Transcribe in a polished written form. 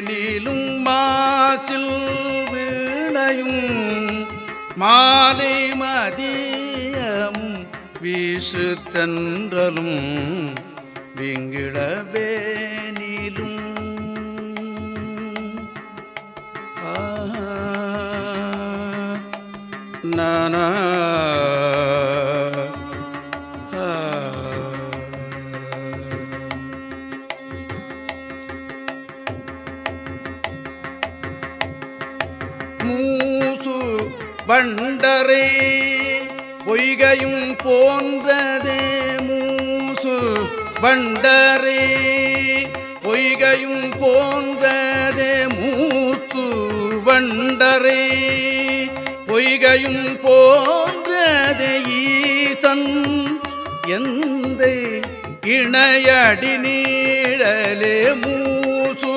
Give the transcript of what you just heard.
நீலும் மாசில் வீணையும் மாலை மதியம் வீசு தென்றலும் விங்கிழவே நீலும் நானா மூசு வண்டரை பொய்கையும் போன்றதே மூசு வண்டரை பொய்கையும் போன்றதே மூத்து வண்டரை பொய்கையும் போன்றதே ஈசன் எந்த இணையடி நீழலே